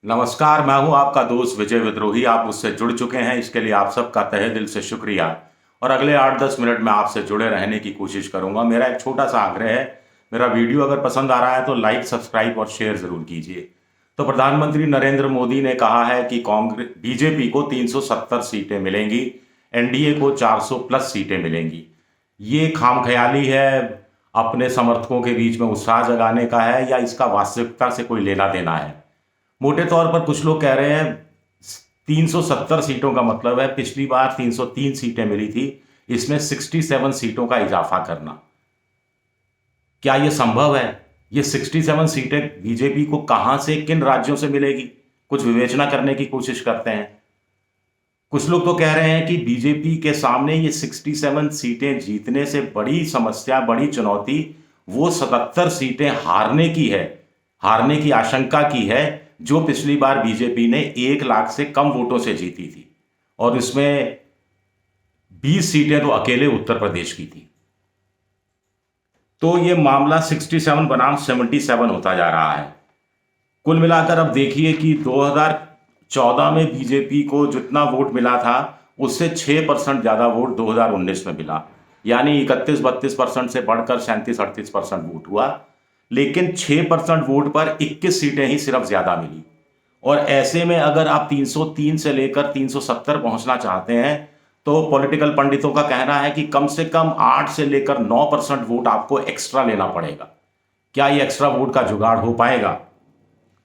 नमस्कार, मैं हूं आपका दोस्त विजय विद्रोही। आप मुझसे जुड़ चुके हैं, इसके लिए आप सबका तहे दिल से शुक्रिया। और अगले 8-10 मिनट में आपसे जुड़े रहने की कोशिश करूंगा। मेरा एक छोटा सा आग्रह है, मेरा वीडियो अगर पसंद आ रहा है तो लाइक, सब्सक्राइब और शेयर जरूर कीजिए। तो प्रधानमंत्री नरेंद्र मोदी ने कहा है कि कांग्रेस बीजेपी को 370 सीटें मिलेंगी, एनडीए को 400 प्लस सीटें मिलेंगी। ये खामख्याली है, अपने समर्थकों के बीच में उत्साह जगाने का है, या इसका वास्तविकता से कोई लेना देना है? मोटे तौर पर कुछ लोग कह रहे हैं 370 सीटों का मतलब है पिछली बार 303 सीटें मिली थी, इसमें 67 सीटों का इजाफा करना। क्या यह संभव है? ये 67 सीटें बीजेपी को कहां से, किन राज्यों से मिलेगी? कुछ विवेचना करने की कोशिश करते हैं। कुछ लोग तो कह रहे हैं कि बीजेपी के सामने ये 67 सीटें जीतने से बड़ी समस्या, बड़ी चुनौती वो 77 सीटें हारने की है, हारने की आशंका की है, जो पिछली बार बीजेपी ने 1 लाख से कम वोटों से जीती थी। और इसमें 20 सीटें तो अकेले उत्तर प्रदेश की थी। तो ये मामला 67 बनाम 77 होता जा रहा है। कुल मिलाकर अब देखिए कि 2014 में बीजेपी को जितना वोट मिला था, उससे 6% ज्यादा वोट 2019 में मिला। यानी 31-32% से बढ़कर 37-38% वोट हुआ। लेकिन 6% वोट पर 21 सीटें ही सिर्फ ज्यादा मिली। और ऐसे में अगर आप 303 से लेकर 370 पहुंचना चाहते हैं, तो पॉलिटिकल पंडितों का कहना है कि कम से कम 8 से लेकर 9% वोट आपको एक्स्ट्रा लेना पड़ेगा। क्या ये एक्स्ट्रा वोट का जुगाड़ हो पाएगा?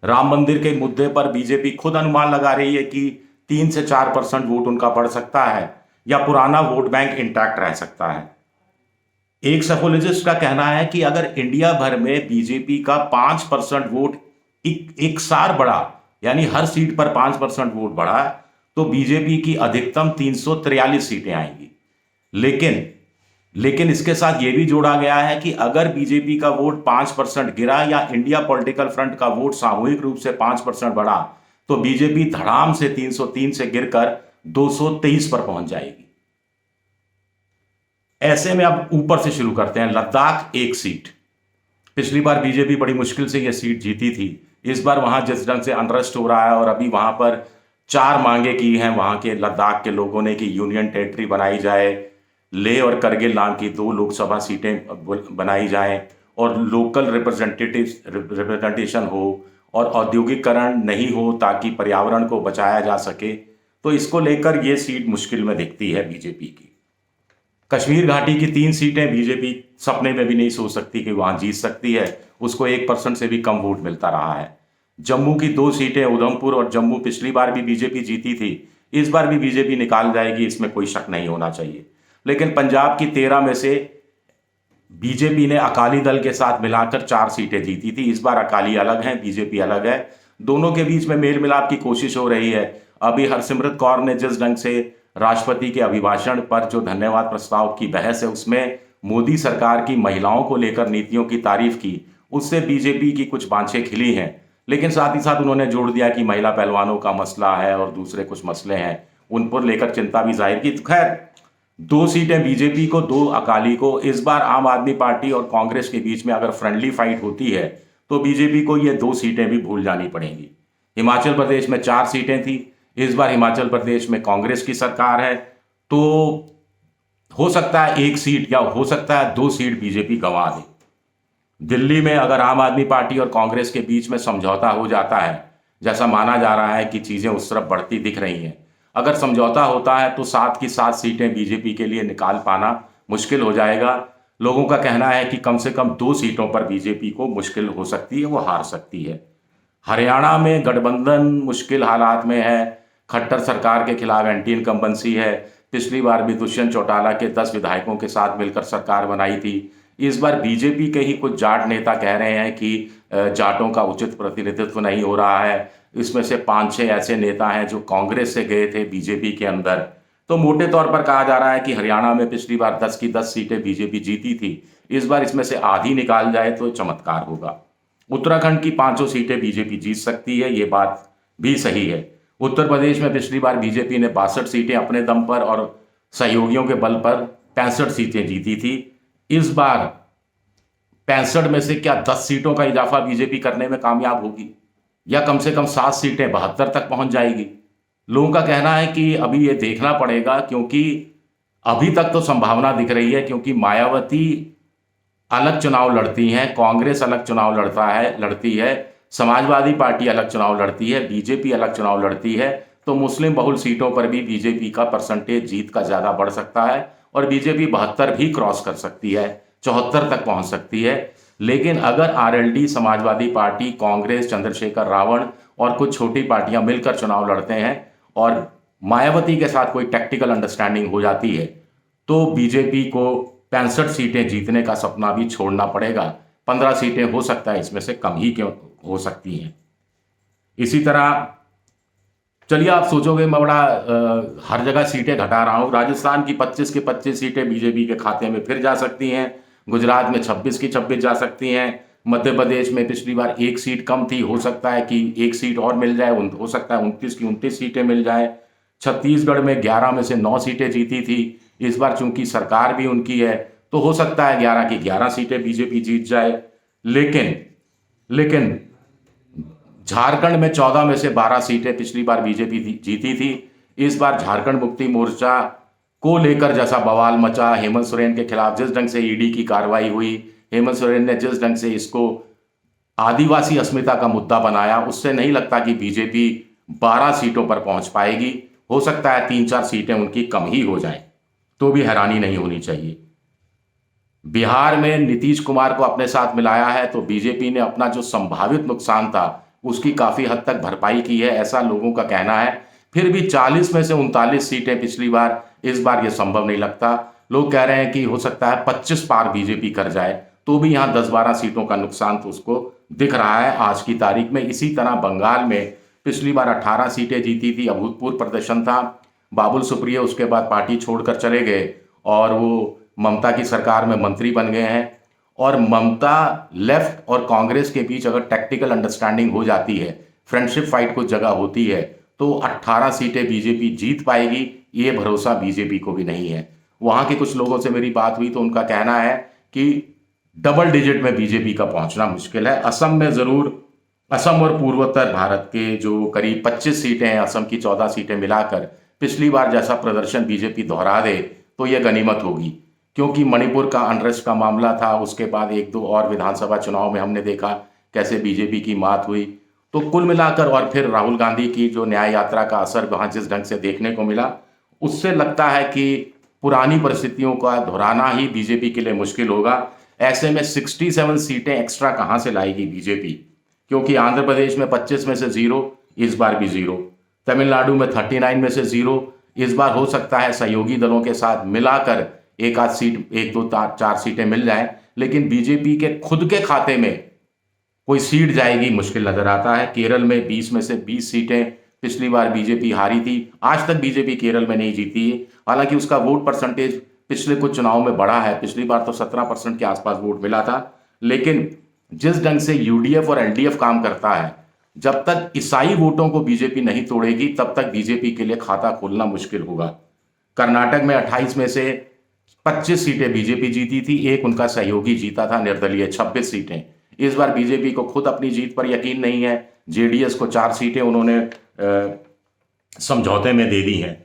राम मंदिर के मुद्दे पर बीजेपी खुद अनुमान लगा रही है कि 3 से 4% वोट उनका बढ़ सकता है, या पुराना वोट बैंक इंटैक्ट रह सकता है। एक सैकोलॉजिस्ट का कहना है कि अगर इंडिया भर में बीजेपी का 5% वोट एक सार बढ़ा, यानी हर सीट पर 5% वोट बढ़ा, तो बीजेपी की अधिकतम 343 सीटें आएंगी। लेकिन लेकिन इसके साथ यह भी जोड़ा गया है कि अगर बीजेपी का वोट 5% गिरा, या इंडिया पॉलिटिकल फ्रंट का वोट सामूहिक रूप से 5% बढ़ा, तो बीजेपी धड़ाम से 303 से गिरकर 223 पर पहुंच जाएगी। ऐसे में अब ऊपर से शुरू करते हैं। लद्दाख 1 सीट, पिछली बार बीजेपी बड़ी मुश्किल से यह सीट जीती थी। इस बार वहां जिस ढंग से अनरेस्ट हो रहा है, और अभी वहां पर 4 मांगे की हैं वहां के लद्दाख के लोगों ने कि यूनियन टेरिटरी बनाई जाए, लेह और करगिल नाम की 2 लोकसभा सीटें बनाई जाएं, और लोकल रिप्रेजेंटेशन हो, और औद्योगिकरण नहीं हो, ताकि पर्यावरण को बचाया जा सके। तो इसको लेकर यह सीट मुश्किल में दिखती है बीजेपी की। कश्मीर घाटी की 3 सीटें बीजेपी सपने में भी नहीं सोच सकती कि वहां जीत सकती है, उसको 1% से भी कम वोट मिलता रहा है। जम्मू की 2 सीटें, उधमपुर और जम्मू, पिछली बार भी बीजेपी जीती थी, इस बार भी बीजेपी निकाल जाएगी, इसमें कोई शक नहीं होना चाहिए। लेकिन पंजाब की 13 में से बीजेपी ने अकाली दल के साथ मिलाकर 4 सीटें जीती थी। इस बार अकाली अलग है, बीजेपी अलग है, दोनों के बीच में मेल मिलाप की कोशिश हो रही है। अभी हरसिमरत कौर ने जिस ढंग से राष्ट्रपति के अभिभाषण पर जो धन्यवाद प्रस्ताव की बहस है, उसमें मोदी सरकार की महिलाओं को लेकर नीतियों की तारीफ की, उससे बीजेपी की कुछ बांछें खिली हैं। लेकिन साथ ही साथ उन्होंने जोड़ दिया कि महिला पहलवानों का मसला है और दूसरे कुछ मसले हैं, उन पर लेकर चिंता भी जाहिर की। तो खैर, 2 सीटें बीजेपी को, 2 अकाली को। इस बार आम आदमी पार्टी और कांग्रेस के बीच में अगर फ्रेंडली फाइट होती है, तो बीजेपी को ये 2 सीटें भी भूल जानी पड़ेंगी। हिमाचल प्रदेश में 4 सीटें थी, इस बार हिमाचल प्रदेश में कांग्रेस की सरकार है, तो हो सकता है 1 सीट, या हो सकता है 2 सीट बीजेपी गंवा दे। दिल्ली में अगर आम आदमी पार्टी और कांग्रेस के बीच में समझौता हो जाता है, जैसा माना जा रहा है कि चीजें उस तरफ बढ़ती दिख रही हैं, अगर समझौता होता है तो 7 की 7 सीटें बीजेपी के लिए निकाल पाना मुश्किल हो जाएगा। लोगों का कहना है कि कम से कम 2 सीटों पर बीजेपी को मुश्किल हो सकती है, वो हार सकती है। हरियाणा में गठबंधन मुश्किल हालात में है। खट्टर सरकार के खिलाफ एंटी इनकम्बेंसी है। पिछली बार भी दुष्यंत चौटाला के 10 विधायकों के साथ मिलकर सरकार बनाई थी। इस बार बीजेपी के ही कुछ जाट नेता कह रहे हैं कि जाटों का उचित प्रतिनिधित्व नहीं हो रहा है। इसमें से 5-6 ऐसे नेता हैं जो कांग्रेस से गए थे बीजेपी के अंदर। तो मोटे तौर पर कहा जा रहा है कि हरियाणा में पिछली बार 10 की 10 सीटें बीजेपी जीती थी, इस बार इसमें से आधी निकाल जाए तो चमत्कार होगा। उत्तराखंड की 5 सीटें बीजेपी जीत सकती है, ये बात भी सही है। उत्तर प्रदेश में पिछली बार बीजेपी ने 62 सीटें अपने दम पर और सहयोगियों के बल पर 65 सीटें जीती थी। इस बार 65 में से क्या 10 सीटों का इजाफा बीजेपी करने में कामयाब होगी? या कम से कम 7 सीटें 72 तक पहुंच जाएगी। लोगों का कहना है कि अभी ये देखना पड़ेगा, क्योंकि अभी तक तो संभावना दिख रही है, क्योंकि मायावती अलग चुनाव लड़ती हैं, कांग्रेस अलग चुनाव लड़ती है, समाजवादी पार्टी अलग चुनाव लड़ती है, बीजेपी अलग चुनाव लड़ती है। तो मुस्लिम बहुल सीटों पर भी बीजेपी का परसेंटेज जीत का ज़्यादा बढ़ सकता है और बीजेपी 72 भी क्रॉस कर सकती है, 74 तक पहुंच सकती है। लेकिन अगर आरएलडी, समाजवादी पार्टी, कांग्रेस, चंद्रशेखर रावण और कुछ छोटी पार्टियां मिलकर चुनाव लड़ते हैं और मायावती के साथ कोई टैक्टिकल अंडरस्टैंडिंग हो जाती है, तो बीजेपी को 65 सीटें जीतने का सपना भी छोड़ना पड़ेगा। 15 सीटें हो सकता है इसमें से कम ही क्यों हो सकती हैं। इसी तरह चलिए, आप सोचोगे मैं बड़ा हर जगह सीटें घटा रहा हूं। राजस्थान की 25 की 25 सीटें बीजेपी के खाते में फिर जा सकती हैं। गुजरात में 26 की 26 जा सकती हैं। मध्य प्रदेश में पिछली बार एक सीट कम थी, हो सकता है कि एक सीट और मिल जाए, हो सकता है 29 की 29 सीटें मिल जाए। छत्तीसगढ़ में 11 में से 9 सीटें जीती थी। इस बार चूंकि सरकार भी उनकी है, तो हो सकता है 11 की 11 सीटें बीजेपी जीत जाए। लेकिन लेकिन झारखंड में 14 में से 12 सीटें पिछली बार बीजेपी जीती थी। इस बार झारखंड मुक्ति मोर्चा को लेकर जैसा बवाल मचा, हेमंत सोरेन के खिलाफ जिस ढंग से ईडी की कार्रवाई हुई, हेमंत सोरेन ने जिस ढंग से इसको आदिवासी अस्मिता का मुद्दा बनाया, उससे नहीं लगता कि बीजेपी 12 सीटों पर पहुंच पाएगी। हो सकता है 3-4 सीटें उनकी कम ही हो जाएं, तो भी हैरानी नहीं होनी चाहिए। बिहार में नीतीश कुमार को अपने साथ मिलाया है, तो बीजेपी ने अपना जो संभावित नुकसान था उसकी काफी हद तक भरपाई की है, ऐसा लोगों का कहना है। फिर भी 40 में से 39 सीटें पिछली बार, इस बार यह संभव नहीं लगता। लोग कह रहे हैं कि हो सकता है 25 पार बीजेपी कर जाए, तो भी यहां 10-12 सीटों का नुकसान तो उसको दिख रहा है आज की तारीख में। इसी तरह बंगाल में पिछली बार 18 सीटें जीती थी, अभूतपूर्व प्रदर्शन था। बाबुल सुप्रियो उसके बाद पार्टी छोड़कर चले गए और वो ममता की सरकार में मंत्री बन गए हैं। और ममता, लेफ्ट और कांग्रेस के बीच अगर टैक्टिकल अंडरस्टैंडिंग हो जाती है, फ्रेंडशिप फाइट कुछ जगह होती है, तो 18 सीटें बीजेपी जीत पाएगी, ये भरोसा बीजेपी को भी नहीं है। वहां के कुछ लोगों से मेरी बात हुई तो उनका कहना है कि डबल डिजिट में बीजेपी का पहुंचना मुश्किल है। असम में जरूर, असम और पूर्वोत्तर भारत के जो करीब 25 सीटें हैं, असम की 14 सीटें मिलाकर पिछली बार जैसा प्रदर्शन बीजेपी दोहरा दे तो यह गनीमत होगी, क्योंकि मणिपुर का अनरेस्ट का मामला था, उसके बाद 1-2 और विधानसभा चुनाव में हमने देखा कैसे बीजेपी की मात हुई। तो कुल मिलाकर, और फिर राहुल गांधी की जो न्याय यात्रा का असर वहां जिस ढंग से देखने को मिला, उससे लगता है कि पुरानी परिस्थितियों का दोहराना ही बीजेपी के लिए मुश्किल होगा। ऐसे में 67 सीटें एक्स्ट्रा कहां से लाएगी बीजेपी, क्योंकि आंध्र प्रदेश में 25 में से 0, इस बार भी 0। तमिलनाडु में 39 में से 0, इस बार हो सकता है सहयोगी दलों के साथ मिलाकर एक आध सीट, 1-2-4 सीटें मिल जाएं। लेकिन बीजेपी के खुद के खाते में कोई सीट जाएगी मुश्किल नजर आता है। केरल में 20 में से 20 सीटें पिछली बार बीजेपी हारी थी, आज तक बीजेपी केरल में नहीं जीती है। हालांकि उसका वोट परसेंटेज पिछले कुछ चुनाव में बढ़ा है, पिछली बार तो 17% के आसपास वोट मिला था। लेकिन जिस ढंग से यूडीएफ और एलडीएफ काम करता है, जब तक ईसाई वोटों को बीजेपी नहीं तोड़ेगी तब तक बीजेपी के लिए खाता खोलना मुश्किल होगा। कर्नाटक में 28 में से 25 सीटें बीजेपी जीती थी, एक उनका सहयोगी जीता था निर्दलीय 26 सीटें। इस बार बीजेपी को खुद अपनी जीत पर यकीन नहीं है। जेडीएस को 4 सीटें उन्होंने समझौते में दे दी हैं।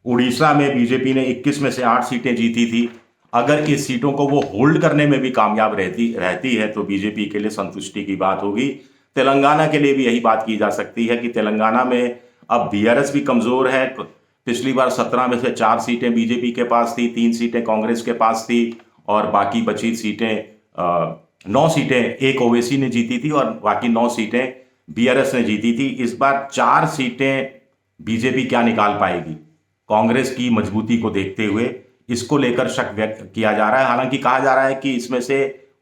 उड़ीसा में बीजेपी ने 21 में से 8 सीटें जीती थी। अगर इस सीटों को वो होल्ड करने में भी कामयाब रहती है तो बीजेपी के लिए संतुष्टि की बात होगी। तेलंगाना के लिए भी यही बात की जा सकती है कि तेलंगाना में अब बीआरएस भी कमजोर है। पिछली बार 17 में से 4 सीटें बीजेपी के पास थी, 3 सीटें कांग्रेस के पास थी और बाकी बची सीटें 9 सीटें एक ओवैसी ने जीती थी और बाकी 9 सीटें बीआरएस ने जीती थी। इस बार 4 सीटें बीजेपी क्या निकाल पाएगी, कांग्रेस की मजबूती को देखते हुए इसको लेकर शक व्यक्त किया जा रहा है। हालांकि कहा जा रहा है कि इसमें से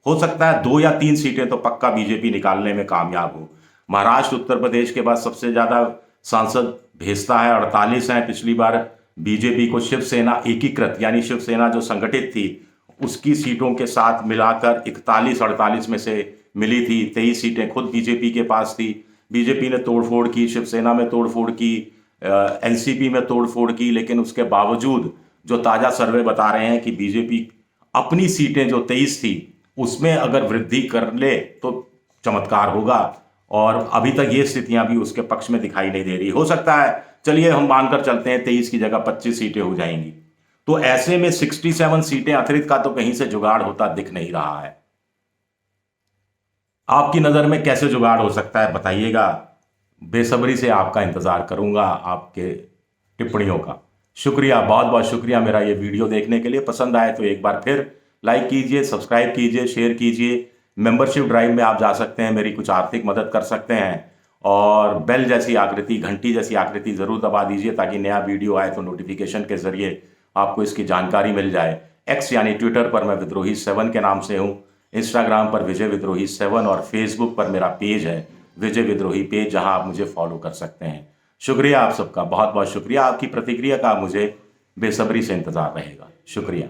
हो सकता है 2 या 3 सीटें तो पक्का बीजेपी निकालने में कामयाब हो। महाराष्ट्र, उत्तर प्रदेश के बाद सबसे ज्यादा सांसद भेजता है, 48 हैं। पिछली बार बीजेपी को शिवसेना एकीकृत, यानी शिवसेना जो संगठित थी, उसकी सीटों के साथ मिलाकर 41-48 में से मिली थी। 23 सीटें खुद बीजेपी के पास थी। बीजेपी ने तोड़फोड़ की, शिवसेना में तोड़फोड़ की, एनसीपी में तोड़फोड़ की, लेकिन उसके बावजूद जो ताजा सर्वे बता रहे हैं कि बीजेपी अपनी सीटें जो 23 थी उसमें अगर वृद्धि कर ले तो चमत्कार होगा। और अभी तक ये स्थितियां भी उसके पक्ष में दिखाई नहीं दे रही। हो सकता है, चलिए हम मानकर चलते हैं 23 की जगह 25 सीटें हो जाएंगी, तो ऐसे में 67 सीटें अतिरिक्त का तो कहीं से जुगाड़ होता दिख नहीं रहा है। आपकी नज़र में कैसे जुगाड़ हो सकता है बताइएगा। बेसब्री से आपका इंतज़ार करूंगा, आपके टिप्पणियों का। शुक्रिया, बहुत बहुत शुक्रिया मेरा ये वीडियो देखने के लिए। पसंद आए तो एक बार फिर लाइक कीजिए, सब्सक्राइब कीजिए, शेयर कीजिए। मेंबरशिप ड्राइव में आप जा सकते हैं, मेरी कुछ आर्थिक मदद कर सकते हैं, और बेल जैसी आकृति, घंटी जैसी आकृति ज़रूर दबा दीजिए ताकि नया वीडियो आए तो नोटिफिकेशन के ज़रिए आपको इसकी जानकारी मिल जाए। एक्स यानी ट्विटर पर मैं विद्रोही 7 के नाम से हूँ, इंस्टाग्राम पर विजय विद्रोही 7 और फेसबुक पर मेरा पेज है विजय विद्रोही पेज, जहां आप मुझे फॉलो कर सकते हैं। शुक्रिया आप सबका, बहुत बहुत शुक्रिया। आपकी प्रतिक्रिया का मुझे बेसब्री से इंतज़ार रहेगा। शुक्रिया।